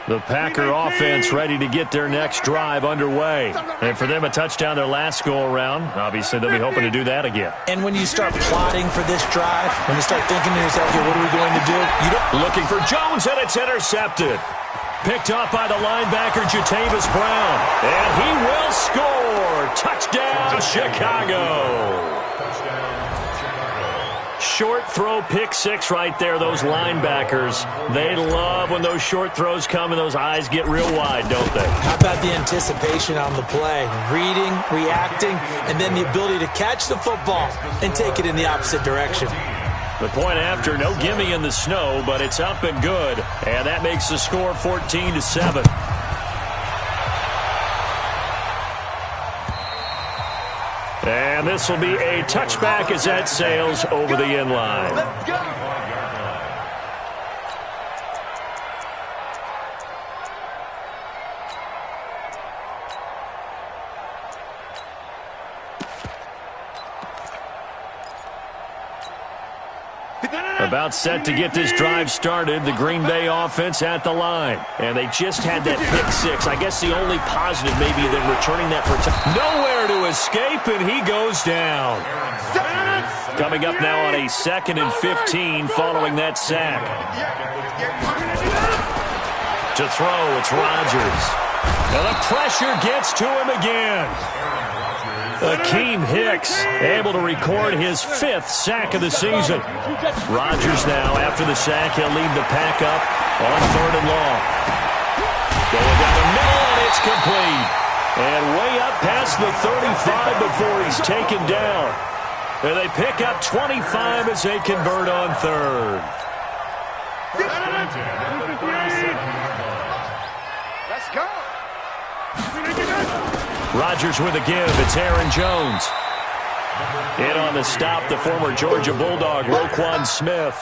The Packer offense ready to get their next drive underway. And for them, a touchdown their last go-around. Obviously, they'll be hoping to do that again. And when you start plotting for this drive, when you start thinking to yourself, okay, what are we going to do? You don't... Looking for Jones, and it's intercepted. Picked up by the linebacker, Jatavis Brown. And he will score. Touchdown, Chicago. Short throw, pick six right there. Those linebackers, they love when those short throws come and those eyes get real wide, don't they? How about the anticipation on the play? Reading, reacting, and then the ability to catch the football and take it in the opposite direction. The point after, no gimme in the snow, but it's up and good. And that makes the score 14-7. And this will be a touchback as that sails over the end line. Let's go. About set to get this drive started, the Green Bay offense at the line. And they just had that pick six. I guess the only positive maybe them returning that for nowhere to escape, and he goes down. Coming up now on a 2nd and 15 following that sack. To throw, it's Rodgers. And the pressure gets to him again. Akeem Hicks able to record his 5th sack of the season. Rodgers now, after the sack, he'll lead the pack up on 3rd and long. Going down the middle, and it's complete. And way up past the 35 before he's taken down. And they pick up 25 as they convert on 3rd. Let's go. Rodgers with a give. It's Aaron Jones. In on the stop, the former Georgia Bulldog, Roquan Smith.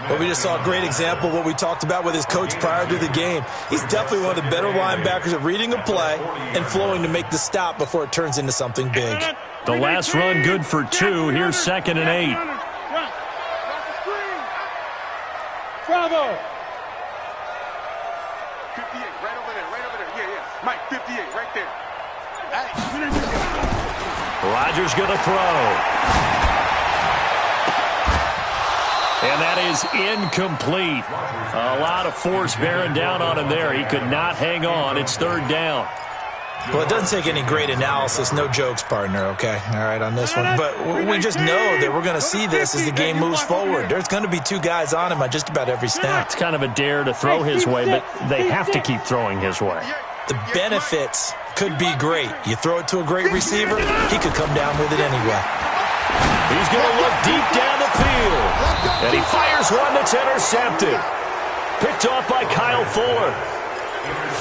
Well, we just saw a great example of what we talked about with his coach prior to the game. He's definitely one of the better linebackers at reading a play and flowing to make the stop before it turns into something big. The last run good for 2. Here's 2nd and 8. Bravo. 58, right over there. Yeah. Mike, 58, right there. Rodgers going to throw. And that is incomplete. A lot of force bearing down on him there. He could not hang on. It's 3rd down. Well, it doesn't take any great analysis. No jokes, partner, okay? All right, on this one. But we just know that we're going to see this as the game moves forward. There's going to be 2 guys on him on just about every snap. It's kind of a dare to throw his way, but they have to keep throwing his way. The benefits could be great. You throw it to a great receiver, he could come down with it anyway. He's going to look deep down the field. And he fires one that's intercepted. Picked off by Kyle Fuller.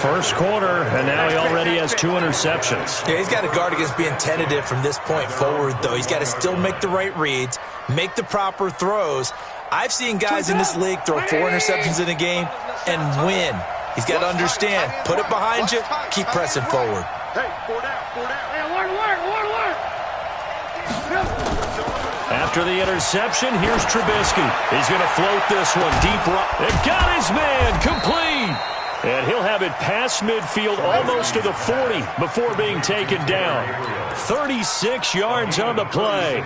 First quarter, and now he already has 2 interceptions. Yeah, he's got to guard against being tentative from this point forward, though. He's got to still make the right reads, make the proper throws. I've seen guys in this league throw 4 interceptions in a game and win. He's got to understand, put it behind you, keep pressing forward. Hey, 4 down. Hey, alert. After the interception, here's Trubisky. He's going to float this one deep right. It got his man complete. And he'll have it past midfield almost to the 40 before being taken down. 36 yards on the play.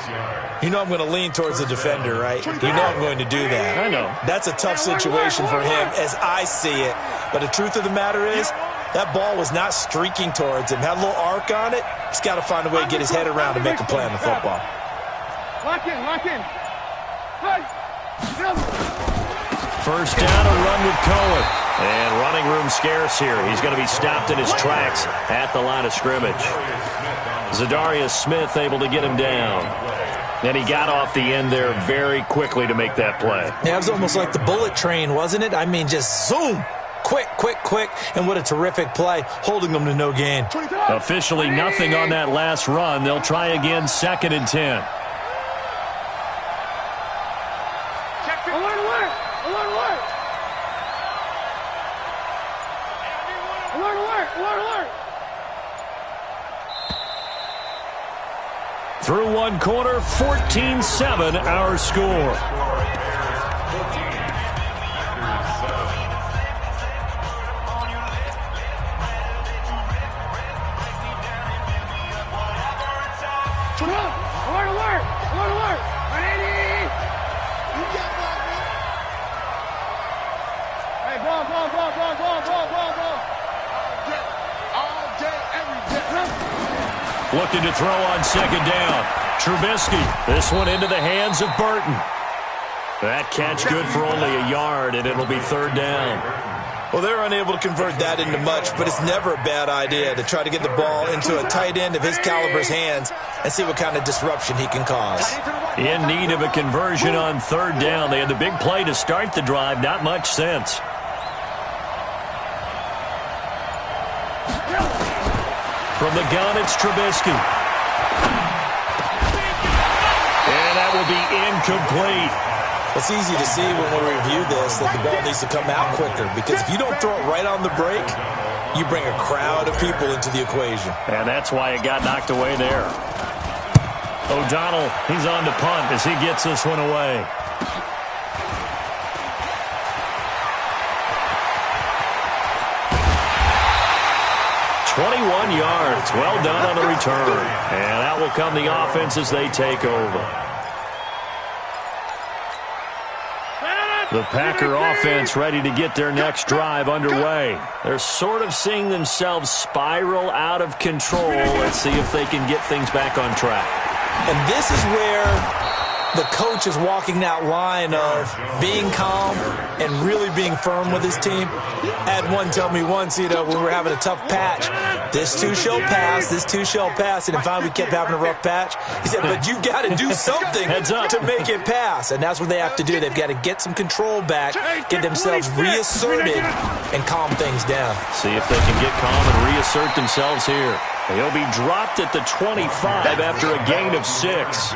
You know I'm going to lean towards the defender, right? You know I'm going to do that. I know. That's a tough situation for him as I see it. But the truth of the matter is, that ball was not streaking towards him. Had a little arc on it. He's got to find a way to get his head around to make a play on the football. Lock in. First down, a run with Cohen. And running room scarce here. He's going to be stopped in his tracks at the line of scrimmage. Zadarius Smith able to get him down. And he got off the end there very quickly to make that play. Yeah, it was almost like the bullet train, wasn't it? I mean, just zoom. Quick. And what a terrific play, holding them to no gain. Officially nothing on that last run. They'll try again, 2nd and 10. Alert. Through one quarter, 14-7 our score. Looking to throw on second down. Trubisky, this one into the hands of Burton. That catch good for only a yard, and it'll be third down. Well, they're unable to convert that into much, but it's never a bad idea to try to get the ball into a tight end of his caliber's hands and see what kind of disruption he can cause. In need of a conversion on third down. They had the big play to start the drive. Not much sense. From the gun, it's Trubisky. And that will be incomplete. It's easy to see when we review this that the ball needs to come out quicker, because if you don't throw it right on the break, you bring a crowd of people into the equation. And that's why it got knocked away there. O'Donnell, he's on to punt as he gets this one away. .21 yards. Well done on the return. And out will come the offense as they take over. The Packer offense ready to get their next drive underway. They're sort of seeing themselves spiral out of control. Let's see if they can get things back on track. And this is where the coach is walking that line of being calm and really being firm with his team. I had one tell me once, when we were having a tough patch, this too shall pass, this too shall pass. And finally we kept having a rough patch. He said, but you've got to do something to make it pass. And that's what they have to do. They've got to get some control back, get themselves reasserted, and calm things down. See if they can get calm and reassert themselves here. He'll be dropped at the 25 after a gain of 6.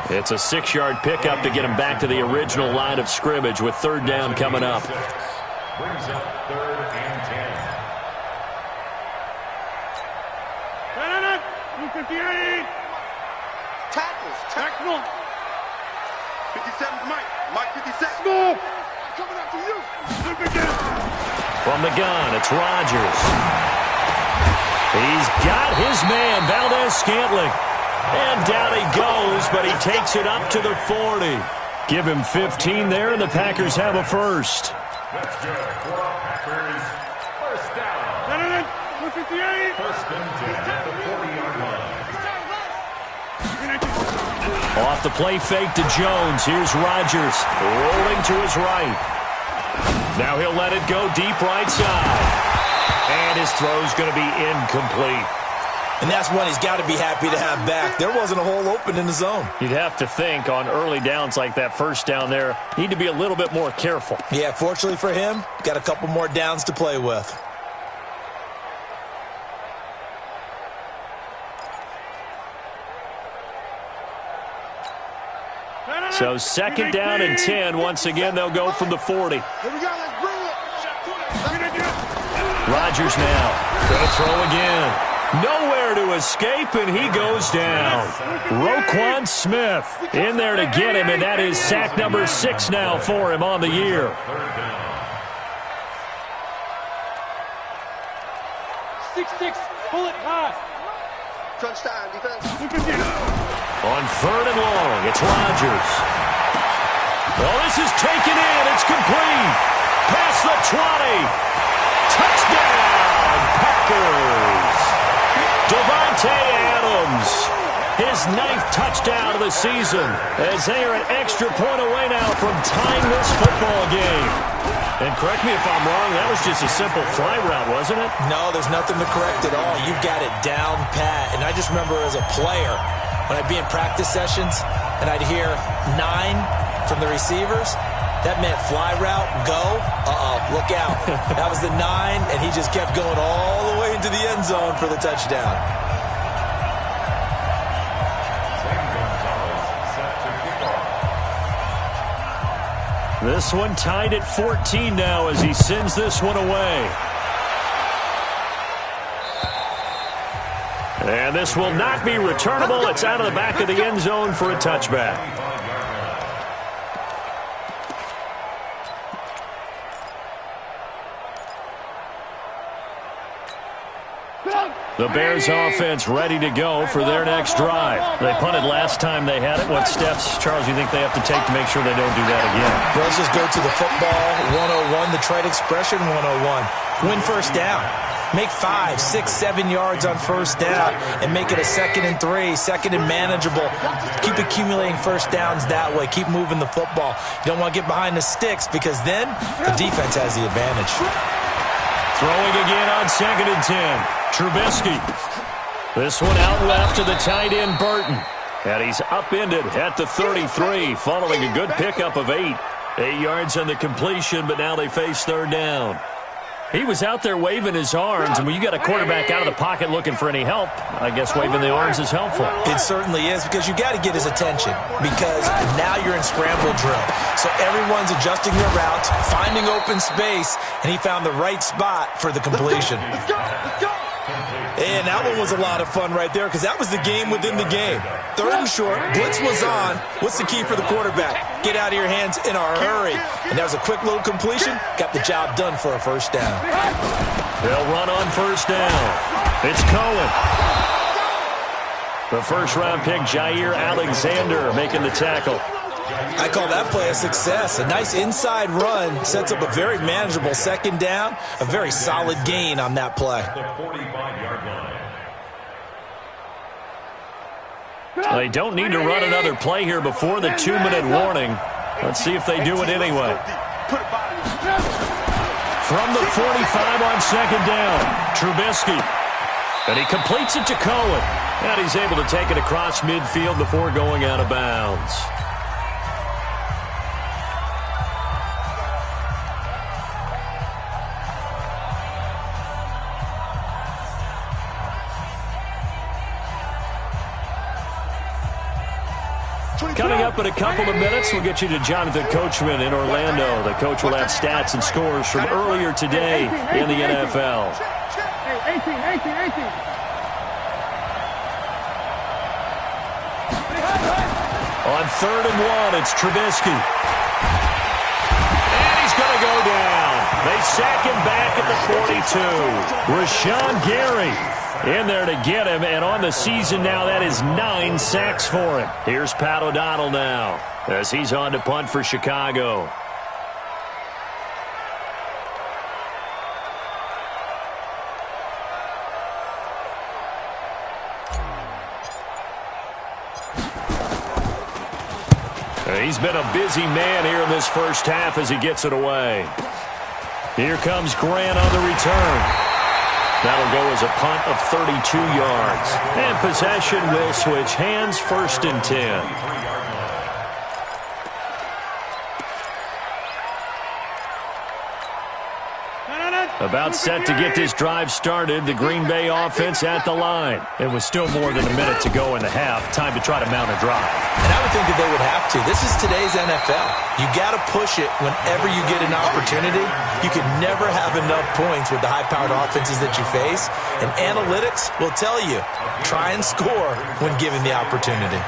It's a 6-yard pickup to get him back to the original line of scrimmage with third down coming up. Brings up third and 10. Tackle. 57's Mike. Mike 57. Go. Coming up to you. From the gun, it's Rodgers. He's got his man, Valdez-Scantling. And down he goes, but he takes it up to the 40. Give him 15 there, and the Packers have a first. That's good. For Packers, first down. 158. First and 10 at the 40-yard line. Off the play fake to Jones. Here's Rodgers rolling to his right. Now he'll let it go deep right side. And his throw's going to be incomplete. And that's one he's got to be happy to have back. There wasn't a hole open in the zone. You'd have to think on early downs like that first down there, need to be a little bit more careful. Yeah, fortunately for him, got a couple more downs to play with. So second down and 10. Once again, they'll go from the 40. Here we go. Let's bring it. Rodgers now. Going to throw again. Nowhere to escape, and he goes down. Roquan Smith in there to get him, and that is sack number 6 now for him on the year. Bullet pass. Touchdown defense. On third and long, it's Rodgers. Well, this is taken in. It's complete. Past the 20. Touchdown, Packers. Devontae Adams, his 9th touchdown of the season, as they are an extra point away now from tying this football game. And correct me if I'm wrong, that was just a simple fly route, wasn't it? No, there's nothing to correct at all. You've got it down pat. And I just remember as a player, when I'd be in practice sessions and I'd hear 9 from the receivers, that meant fly route, go, look out. That was the 9, and he just kept going all the way into the end zone for the touchdown. This one tied at 14 now as he sends this one away. And this will not be returnable. It's out of the back of the end zone for a touchback. The Bears offense ready to go for their next drive. They punted last time they had it. What steps, Charles, do you think they have to take to make sure they don't do that again? Well, let's just go to the football 101, the trade expression 101. Win first down. Make 5, 6, 7 yards on first down and make it a 2nd and 3, 2nd and manageable. Keep accumulating first downs that way. Keep moving the football. You don't want to get behind the sticks because then the defense has the advantage. Throwing again on 2nd and 10. Trubisky. This one out left to the tight end, Burton. And he's upended at the 33 following a good pickup of 8. 8 yards on the completion, but now they face 3rd down. He was out there waving his arms, and when you got a quarterback out of the pocket looking for any help, I guess waving the arms is helpful. It certainly is because you got to get his attention because now you're in scramble drill. So everyone's adjusting their routes, finding open space, and he found the right spot for the completion. Let's go! Let's go! And that one was a lot of fun right there because that was the game within the game. 3rd and short, blitz was on. What's the key for the quarterback? Get out of your hands in a hurry. And that was a quick little completion. Got the job done for a first down. They'll run on first down. It's Cohen. The first-round pick, Jair Alexander, making the tackle. I call that play a success. A nice inside run sets up a very manageable 2nd down. A very solid gain on that play. They don't need to run another play here before the 2-minute warning. Let's see if they do it anyway. From the 45 on 2nd down, Trubisky. And he completes it to Cohen. And he's able to take it across midfield before going out of bounds. Coming up in a couple of minutes, we'll get you to Jonathan Coachman in Orlando. The coach will have stats and scores from earlier today in the NFL. 18. On 3rd and 1, it's Trubisky. And he's going to go down. They sack him back at the 42. Rashawn Gary in there to get him, and on the season now, that is 9 sacks for him. Here's Pat O'Donnell now as he's on to punt for Chicago. He's been a busy man here in this first half as he gets it away. Here comes Grant on the return. That'll go as a punt of 32 yards. And possession will switch hands, 1st and 10. About set to get this drive started. The Green Bay offense at the line. It was still more than a minute to go in the half. Time to try to mount a drive. And I would think that they would have to. This is today's NFL. You got to push it whenever you get an opportunity. You can never have enough points with the high-powered offenses that you face. And analytics will tell you, try and score when given the opportunity.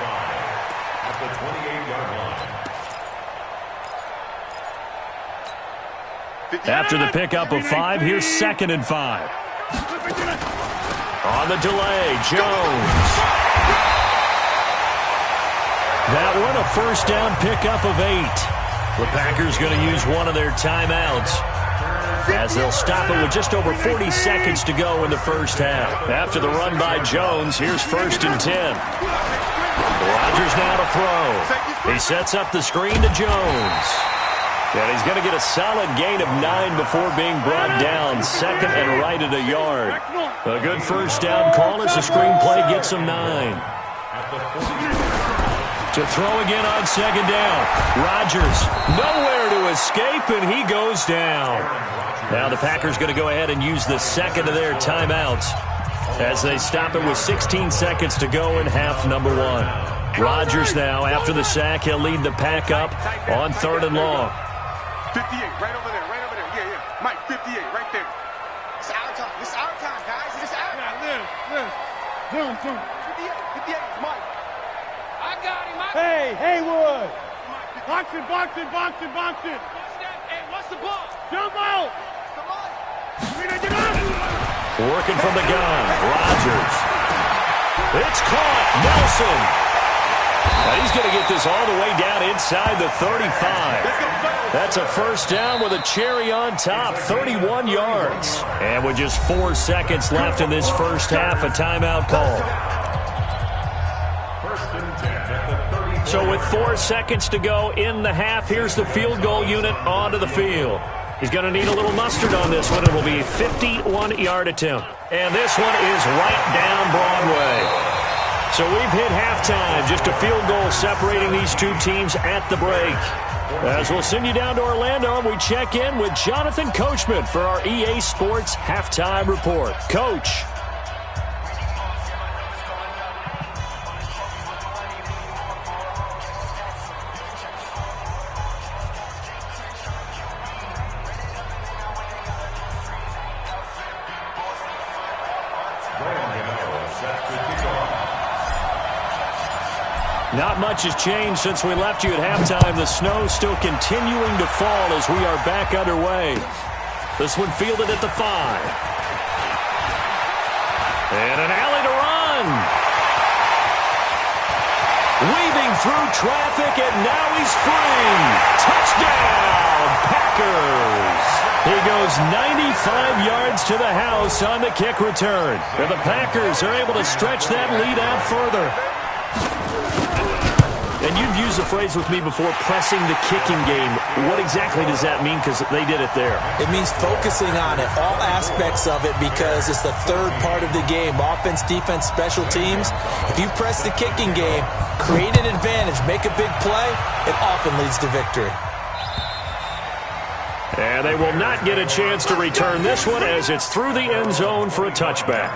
After the pickup of 5, here's 2nd and 5. On the delay, Jones. That one, a first down pickup of 8. The Packers going to use one of their timeouts as they'll stop it with just over 40 seconds to go in the first half. After the run by Jones, here's 1st and 10. Rodgers now to throw. He sets up the screen to Jones. And he's going to get a solid gain of 9 before being brought down. 2nd and right at a yard. A good first down call as the screenplay gets him 9. To throw again on 2nd down. Rodgers nowhere to escape, and he goes down. Now the Packers going to go ahead and use the 2nd of their timeouts as they stop it with 16 seconds to go in half number 1. Rodgers now, after the sack, he'll lead the pack up on 3rd and long. 58, right over there, yeah. Mike, 58, right there. It's our time. It's our time, guys. It's our time. Zoom. 58, Mike. I got him. Hey, Haywood. Box it. What's that? Hey, what's the ball? Jump out. Come on. Get up. Working from the gun. Rodgers. It's caught. Nelson. Now he's going to get this all the way down inside the 35. That's a first down with a cherry on top, 31 yards. And with just 4 seconds left in this first half, a timeout call. So with 4 seconds to go in the half, here's the field goal unit onto the field. He's going to need a little mustard on this one. It will be a 51-yard attempt. And this one is right down Broadway. So we've hit halftime. Just a field goal separating these two teams at the break. As we'll send you down to Orlando, we check in with Jonathan Coachman for our EA Sports Halftime Report. Coach. Not much has changed since we left you at halftime. The snow still continuing to fall as we are back underway. This one fielded at the 5. And an alley to run. Weaving through traffic, and now he's free. Touchdown, Packers. He goes 95 yards to the house on the kick return. And the Packers are able to stretch that lead out further. And you've used the phrase with me before, pressing the kicking game. What exactly does that mean? Because they did it there. It means focusing on it, all aspects of it, because it's the third part of the game. Offense, defense, special teams. If you press the kicking game, create an advantage, make a big play, it often leads to victory. And they will not get a chance to return this one as it's through the end zone for a touchback.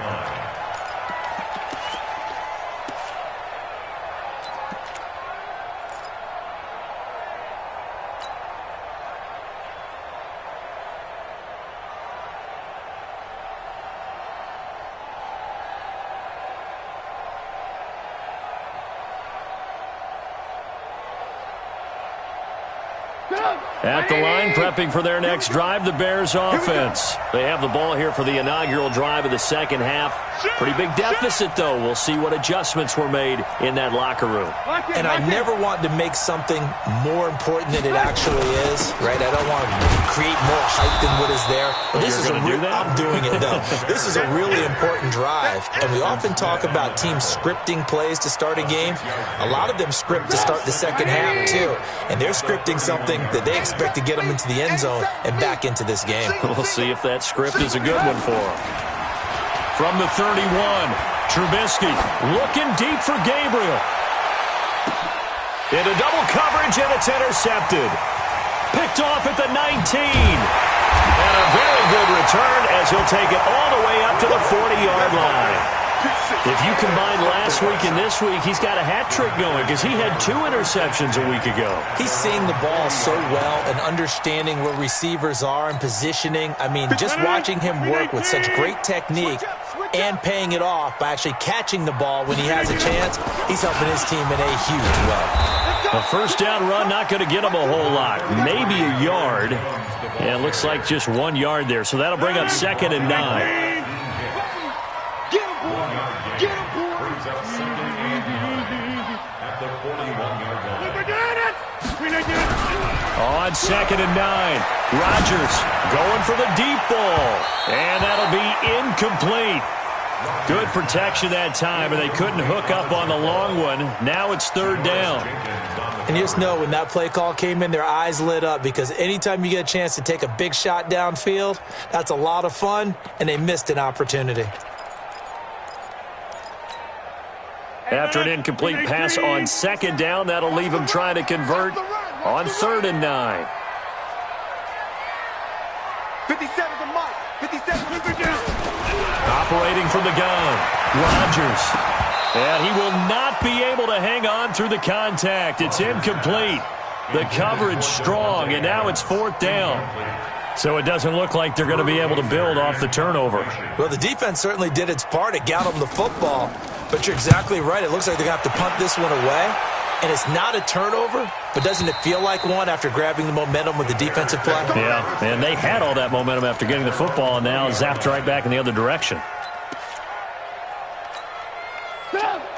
At the line, prepping for their next drive, the Bears offense. They have the ball here for the inaugural drive of the second half. Pretty big deficit, though. We'll see what adjustments were made in that locker room. And I never want to make something more important than it actually is, right? I don't want to create more hype than what is there. But this is I'm doing it, though. This is a really important drive. And we often talk about teams scripting plays to start a game. A lot of them script to start the second half, too. And they're scripting something that they expect to get them into the end zone and back into this game. We'll see if that script is a good one for them. From the 31, Trubisky looking deep for Gabriel. Into double coverage, and it's intercepted. Picked off at the 19. And a very good return as he'll take it all the way up to the 40-yard line. If you combine last week and this week, he's got a hat trick going because he had 2 interceptions a week ago. He's seeing the ball so well and understanding where receivers are and positioning. I mean, just watching him work with such great technique and paying it off by actually catching the ball when he has a chance, he's helping his team in a huge way. A first down run, not going to get him a whole lot. Maybe a yard. And it looks like just 1 yard there. So that'll bring up 2nd and 9. On 2nd and 9, Rodgers going for the deep ball, and that'll be incomplete. Good protection that time, and they couldn't hook up on the long one. Now it's 3rd down. And you just know when that play call came in, their eyes lit up because anytime you get a chance to take a big shot downfield, that's a lot of fun, and they missed an opportunity. After an incomplete pass on 2nd down, that'll leave him trying to convert on 3rd and 9. 57 to Mike. 57 to Operating from the gun, Rodgers. And he will not be able to hang on through the contact. It's incomplete. The coverage strong, and now it's 4th down. So it doesn't look like they're going to be able to build off the turnover. Well, the defense certainly did its part. It got them the football. But you're exactly right. It looks like they're going to have to punt this one away. And it's not a turnover, but doesn't it feel like one after grabbing the momentum with the defensive play? Yeah, and they had all that momentum after getting the football, and now zapped right back in the other direction.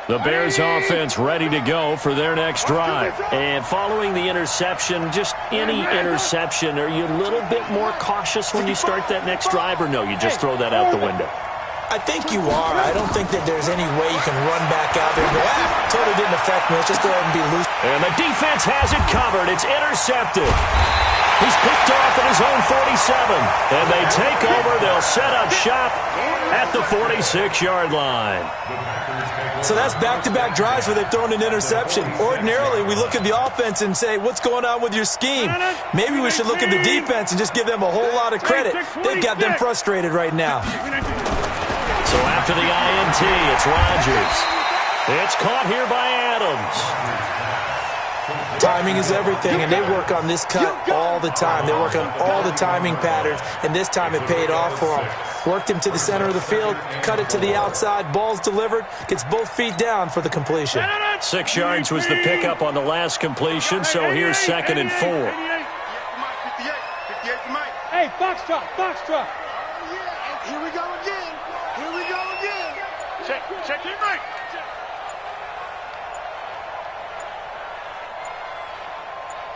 The Bears offense ready to go for their next drive. And following the interception, just any interception, are you a little bit more cautious when you start that next drive, or no, you just throw that out the window? I think you are. I don't think that there's any way you can run back out there and go, totally didn't affect me. Let's just go ahead and be loose. And the defense has it covered. It's intercepted. He's picked off at his own 47. And they take over. They'll set up shop at the 46-yard line. So that's back-to-back drives where they've thrown an interception. Ordinarily, we look at the offense and say, what's going on with your scheme? Maybe we should look at the defense and just give them a whole lot of credit. They've got them frustrated right now. So after the INT, it's Rodgers. It's caught here by Adams. Timing is everything, and they work on this cut all the time. They work on all the timing patterns, and this time it paid off for them. Worked him to the center of the field, cut it to the outside, ball's delivered, gets both feet down for the completion. 6 yards was the pickup on the last completion, so here's 2nd and 4. Hey, Foxtrot, Foxtrot. Here we go again. Here we go again. Check your right.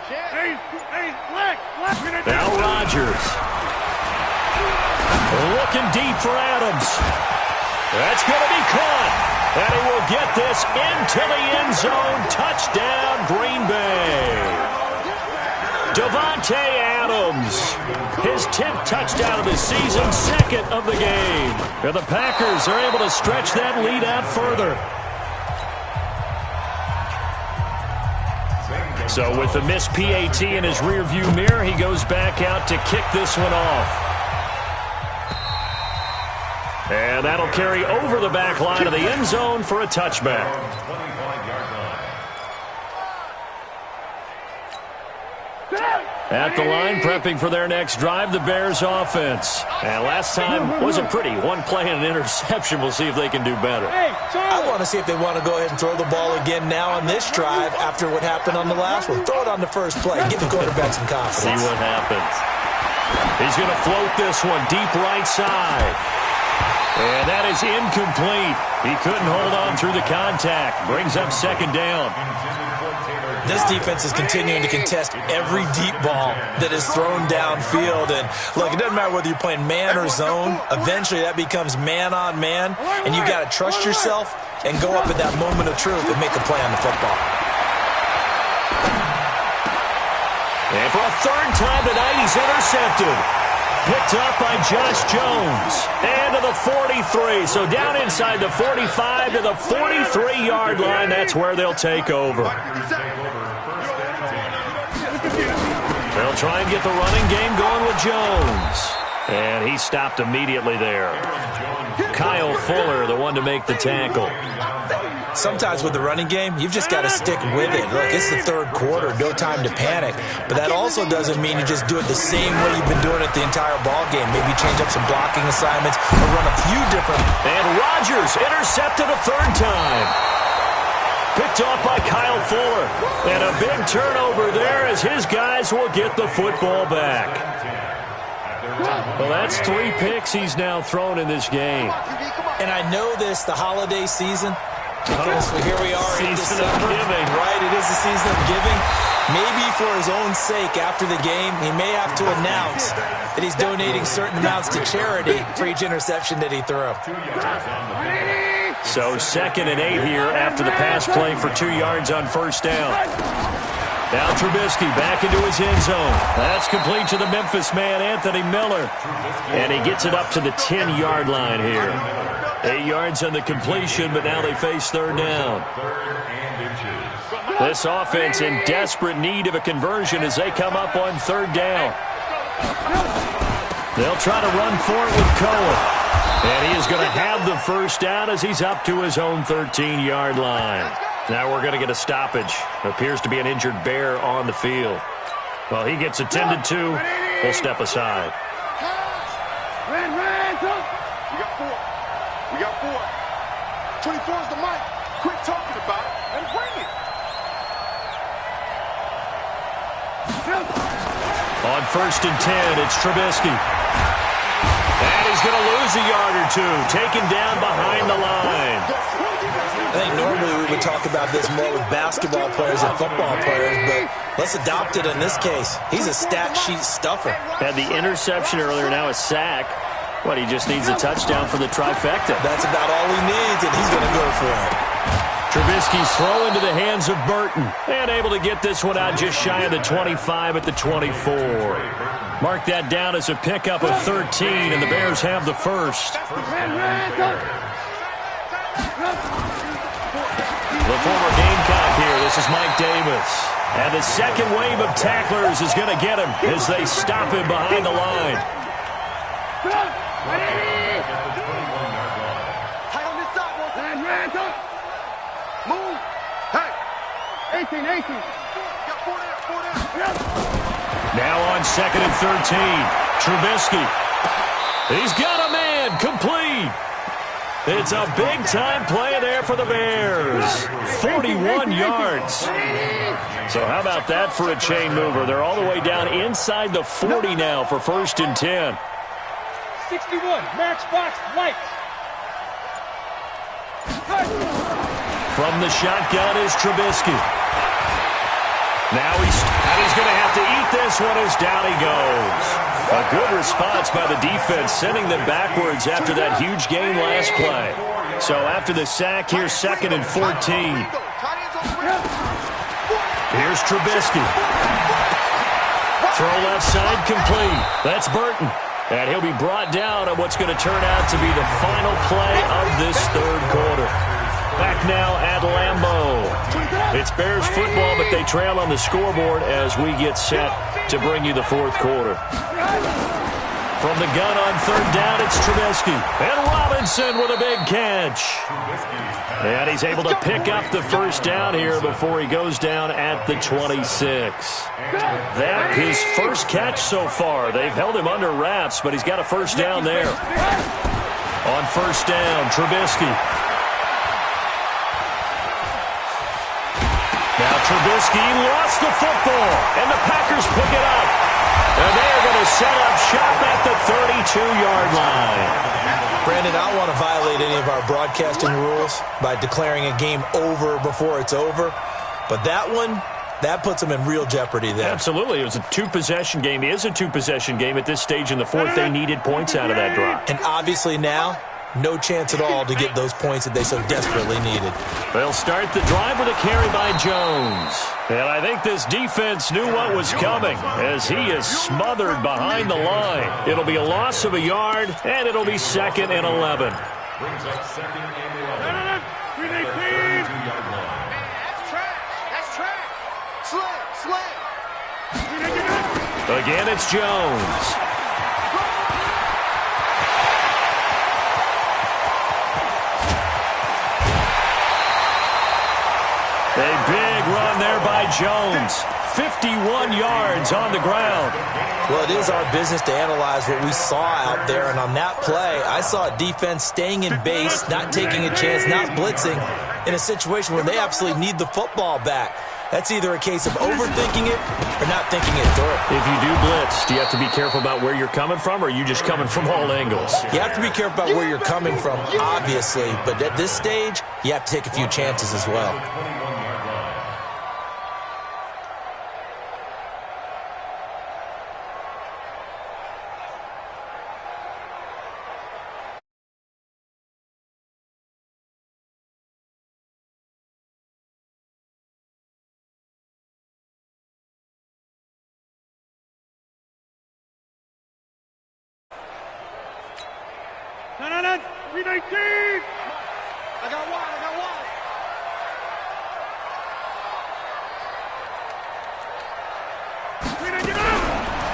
Hey, black. Now Rodgers. Looking deep for Adams. That's going to be caught. And he will get this into the end zone. Touchdown, Green Bay. Davante Adams, his 10th touchdown of the season, 2nd of the game. And the Packers are able to stretch that lead out further. So with the missed PAT in his rearview mirror, he goes back out to kick this one off. And that'll carry over the back line of the end zone for a touchback. At the line, prepping for their next drive, the Bears offense. And last time wasn't pretty. One play and an interception. We'll see if they can do better. I want to see if they want to go ahead and throw the ball again now on this drive after what happened on the last one. Throw it on the first play. Give the quarterback some confidence. See what happens. He's going to float this one deep right side. And that is incomplete. He couldn't hold on through the contact. Brings up 2nd down. This defense is continuing to contest every deep ball that is thrown downfield. And, look, it doesn't matter whether you're playing man or zone. Eventually, that becomes man-on-man. And you've got to trust yourself and go up at that moment of truth and make a play on the football. And for a 3rd time tonight, he's intercepted. Picked up by Josh Jones. And to the 43. So down inside the 45 to the 43-yard line. That's where they'll take over. They'll try and get the running game going with Jones. And he stopped immediately there. Kyle Fuller, the one to make the tackle. Sometimes with the running game, you've just got to stick with it. Look, it's the 3rd quarter, no time to panic. But that also doesn't mean you just do it the same way you've been doing it the entire ball game. Maybe change up some blocking assignments or run a few different. And Rodgers intercepted a 3rd time. Picked off by Kyle Fuller. And a big turnover there as his guys will get the football back. Well, that's 3 picks he's now thrown in this game. And I know this, the holiday season, because here we are in Season December. of giving. Right, it is the season of giving. Maybe for his own sake after the game, he may have to announce that he's donating certain amounts to charity for each interception that he threw. So 2nd and 8 here after the pass play for 2 yards on 1st down. Now Trubisky back into his end zone. That's complete to the Memphis man, Anthony Miller. And he gets it up to the 10-yard line here. 8 yards on the completion, but now they face 3rd down. This offense in desperate need of a conversion as they come up on 3rd down. They'll try to run for it with Cohen. And he is going to have the 1st down as he's up to his own 13-yard line. Now we're going to get a stoppage. Appears to be an injured Bear on the field. Well, he gets attended to. We'll step aside. We got 4. 24 is the mic. Quit talking about it and bring it. On 1st and 10, it's Trubisky. And he's going to lose a yard or two, taken down behind the line. I think normally we would talk about this more with basketball players and football players, but let's adopt it in this case. He's a stat sheet stuffer. Had the interception earlier, now a sack. What, he just needs a touchdown for the trifecta. That's about all he needs, and he's going to go for it. Trubisky's throw into the hands of Burton. And able to get this one out just shy of the 25 at the 24. Mark that down as a pickup of 13, and the Bears have the first. The former Gamecock here. This is Mike Davis. And the second wave of tacklers is going to get him as they stop him behind the line. Move. Hey. 18. Now on 2nd and 13. Trubisky. He's got a man. Complete. It's a big-time play there for the Bears. 41 yards. So how about that for a chain mover? They're all the way down inside the 40 now for 1st and 10. 61, matchbox lights. From the shotgun is Trubisky. Now he's going to have to eat this one as down he goes. A good response by the defense, sending them backwards after that huge gain last play. So after the sack, here's 2nd and 14. Here's Trubisky. Throw left side complete. That's Burton. And he'll be brought down on what's going to turn out to be the final play of this 3rd quarter. Back now at Lambeau. It's Bears football, but they trail on the scoreboard as we get set to bring you the 4th quarter. From the gun on 3rd down, it's Trubisky. And Robinson with a big catch. And he's able to pick up the 1st down here before he goes down at the 26. That his first catch so far. They've held him under wraps, but he's got a 1st down there. On 1st down, Trubisky. Now Trubisky lost the football, and the Packers pick it up. And they're going to set up shop at the 32-yard line. Brandon, I don't want to violate any of our broadcasting rules by declaring a game over before it's over. But that one, that puts them in real jeopardy there. Absolutely. It was a 2-possession game. It is a 2-possession game at this stage in the 4th. They needed points out of that drive. And obviously now, no chance at all to get those points that they so desperately needed. They'll start the drive with a carry by Jones. And I think this defense knew what was coming as he is smothered behind the line. It'll be a loss of a yard, and it'll be 2nd and 11. Brings up 2nd and 11. That's trash. Slam. Again, it's Jones. A big run there by Jones. 51 yards on the ground. Well, it is our business to analyze what we saw out there, and on that play, I saw a defense staying in base, not taking a chance, not blitzing, in a situation where they absolutely need the football back. That's either a case of overthinking it or not thinking it through. If you do blitz, do you have to be careful about where you're coming from, or are you just coming from all angles? You have to be careful about where you're coming from, obviously, but at this stage, you have to take a few chances as well. No. 319. I got one.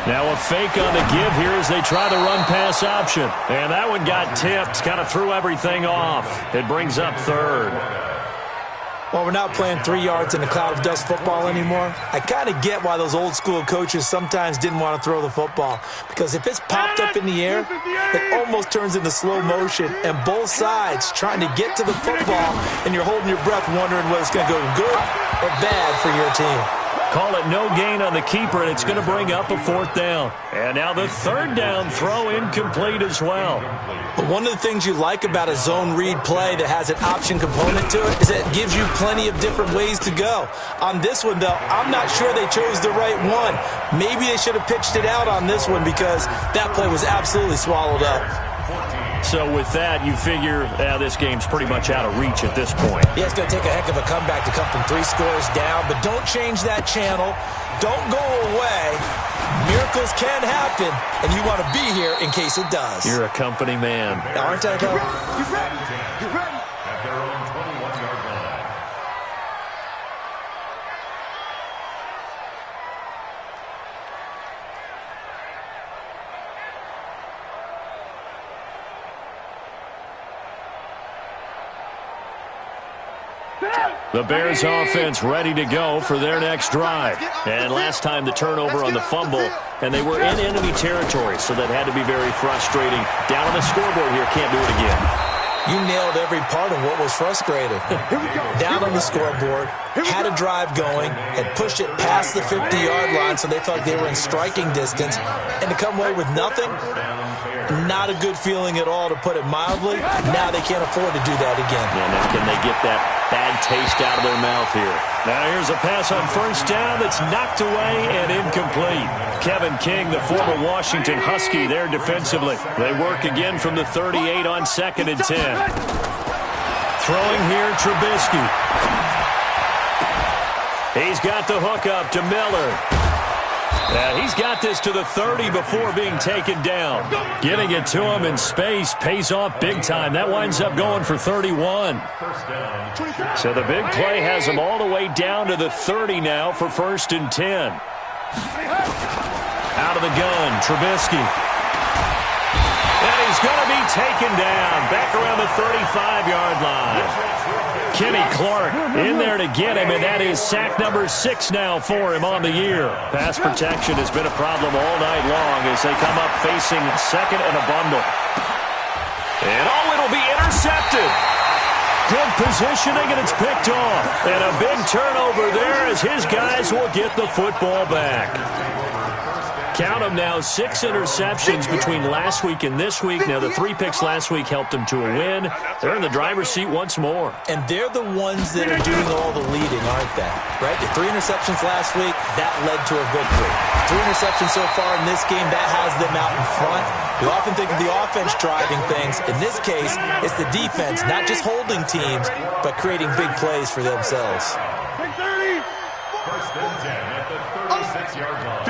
Now a fake on the give here as they try the run-pass option. And that one got tipped, kind of threw everything off. It brings up 3rd. Well, we're not playing 3 yards in a cloud of dust football anymore. I kind of get why those old school coaches sometimes didn't want to throw the football. Because if it's popped up in the air, it almost turns into slow motion. And both sides trying to get to the football, and you're holding your breath wondering whether it's going to go good or bad for your team. Call it no gain on the keeper, and it's going to bring up a 4th down. And now the 3rd down throw incomplete as well. But one of the things you like about a zone read play that has an option component to it is that it gives you plenty of different ways to go. On this one, though, I'm not sure they chose the right one. Maybe they should have pitched it out on this one because that play was absolutely swallowed up. So with that, you figure this game's pretty much out of reach at this point. Yeah, it's going to take a heck of a comeback to come from 3 scores down, but don't change that channel. Don't go away. Miracles can happen, and you want to be here in case it does. You're a company man. Aren't I, though? You ready? You ready? At their own 21-yard line. The Bears offense ready to go for their next drive. And last time the turnover on the fumble, and they were in enemy territory, so that had to be very frustrating. Down on the scoreboard here, can't do it again. You nailed every part of what was frustrating. Down on the scoreboard, had a drive going, had pushed it past the 50-yard line so they thought they were in striking distance, and to come away with nothing, not a good feeling at all, to put it mildly. Now they can't afford to do that again. And then can they get that bad taste out of their mouth here? Now here's a pass on 1st down that's knocked away and incomplete. Kevin King, the former Washington Husky, there defensively. They work again from the 38 on 2nd and 10. Throwing here, Trubisky. He's got the hook up to Miller. He's got this to the 30 before being taken down. Getting it to him in space pays off big time. That winds up going for 31. So the big play has him all the way down to the 30 now for 1st and 10. Out of the gun, Trubisky. And he's going to be taken down back around the 35-yard line. Kenny Clark in there to get him, and that is sack number 6 now for him on the year. Pass protection has been a problem all night long as they come up facing 2nd and a bundle. And it'll be intercepted. Good positioning, and it's picked off. And a big turnover there as his guys will get the football back. Count them now, 6 interceptions between last week and this week. Now, the 3 picks last week helped them to a win. They're in the driver's seat once more. And they're the ones that are doing all the leading, aren't they? Right? The 3 interceptions last week, that led to a victory. 3 interceptions so far in this game, that has them out in front. We often think of the offense driving things. In this case, it's the defense, not just holding teams, but creating big plays for themselves. 1st and 10 at the 36-yard line.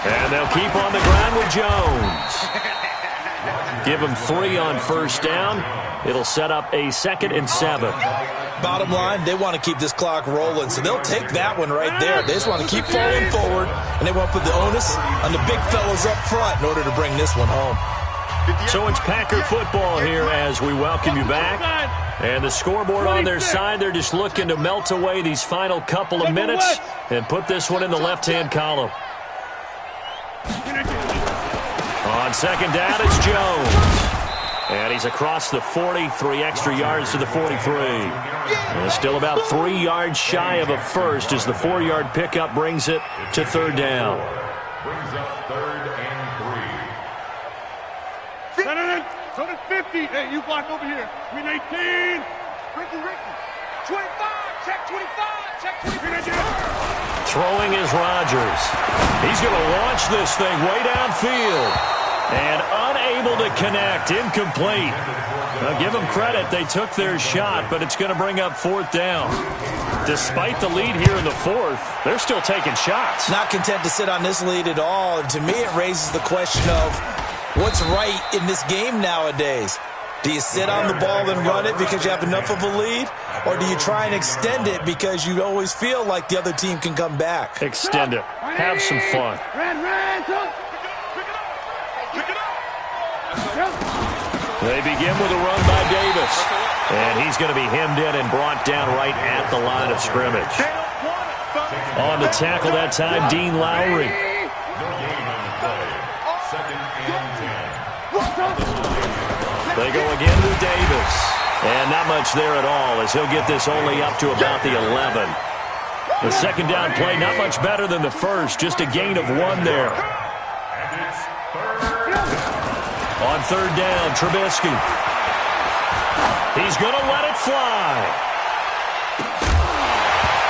And they'll keep on the ground with Jones. Give him 3 on 1st down. It'll set up a 2nd and 7. Bottom line, they want to keep this clock rolling, so they'll take that one right there. They just want to keep falling forward, and they want to put the onus on the big fellas up front in order to bring this one home. So it's Packer football here as we welcome you back. And the scoreboard on their side, they're just looking to melt away these final couple of minutes and put this one in the left-hand column. On 2nd down, it's Jones. And he's across the 40, 3 extra yards to the 43. And still about 3 yards shy of a first as the 4-yard pickup brings it to 3rd down. Brings up 3rd and 3. Go to 50. Hey, you block over here. Green 18. Ricky. 25. Check 25. Check 25. Throwing is Rodgers. He's going to launch this thing way downfield. And unable to connect. Incomplete. Now, give them credit. They took their shot, but it's going to bring up 4th down. Despite the lead here in the 4th, they're still taking shots. Not content to sit on this lead at all. And to me, it raises the question of what's right in this game nowadays. Do you sit on the ball and run it because you have enough of a lead? Or do you try and extend it because you always feel like the other team can come back? Extend it. Have some fun. They begin with a run by Davis. And he's going to be hemmed in and brought down right at the line of scrimmage. On the tackle that time, Dean Lowry. They go again with Davis. And not much there at all as he'll get this only up to about the 11. The second down play, not much better than the first, just a gain of 1 there. On third down, Trubisky. He's going to let it fly.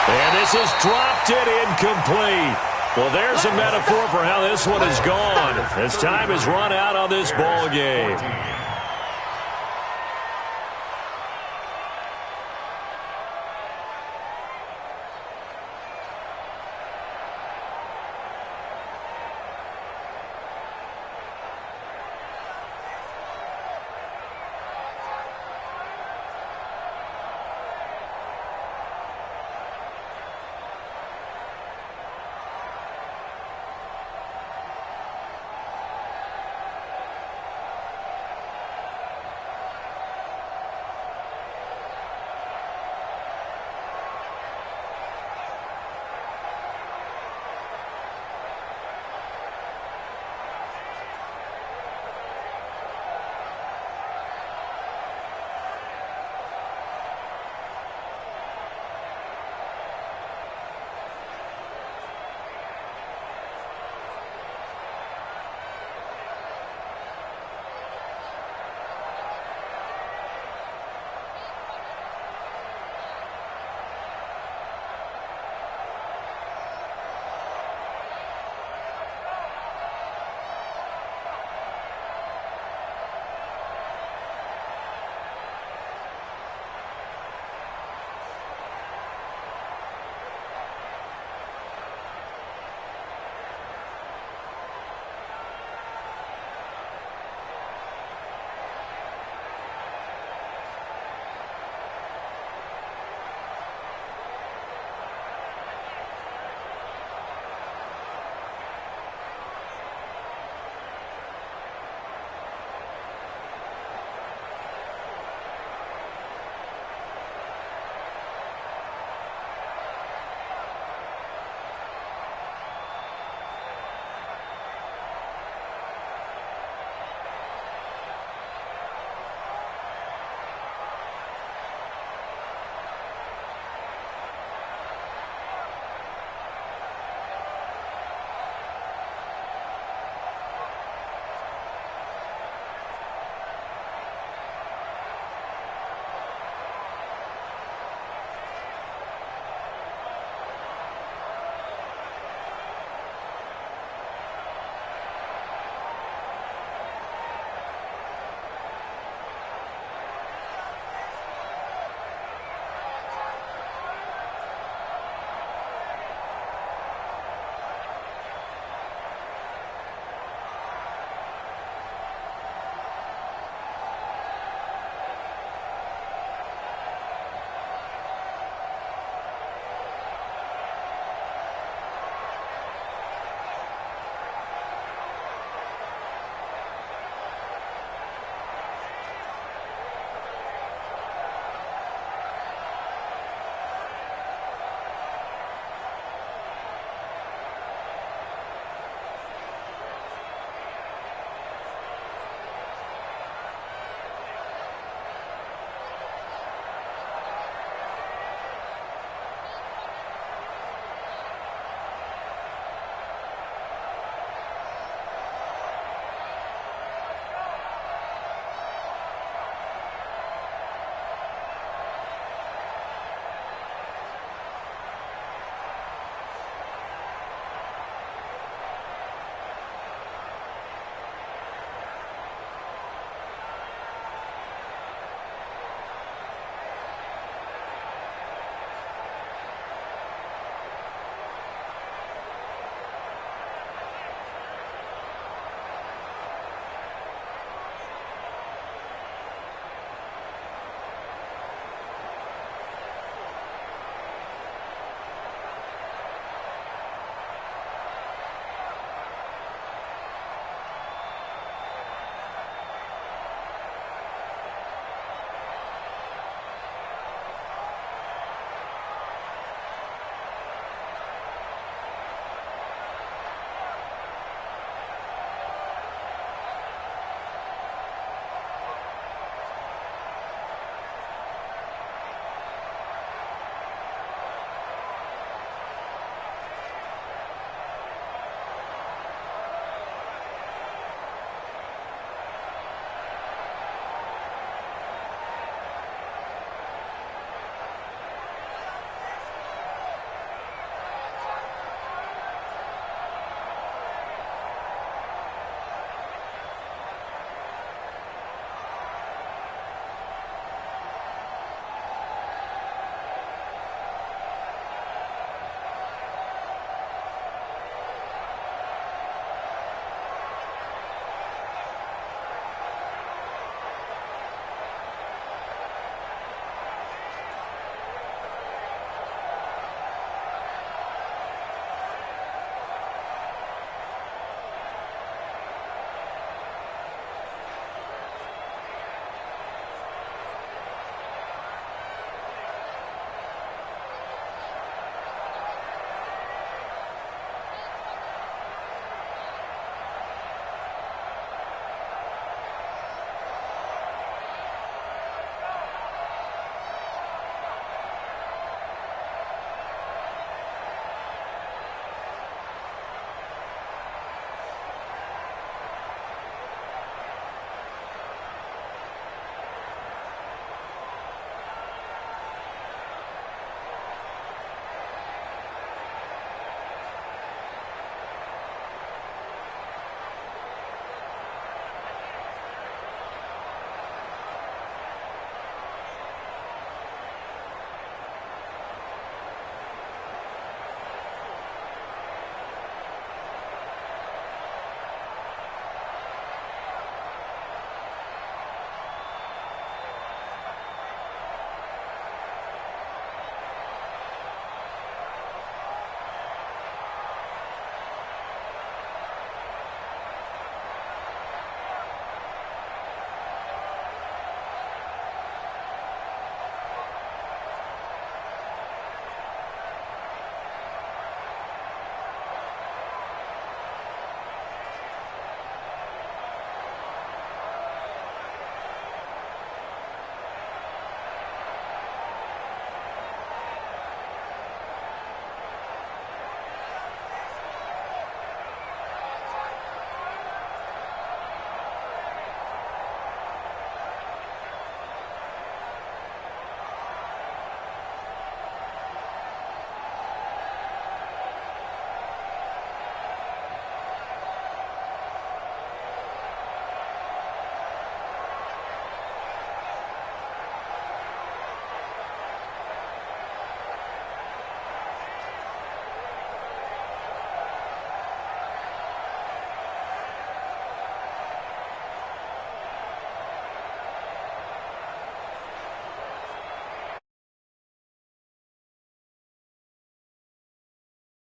And this is dropped it incomplete. Well, there's a metaphor for how this one is gone as time has run out on this ball game.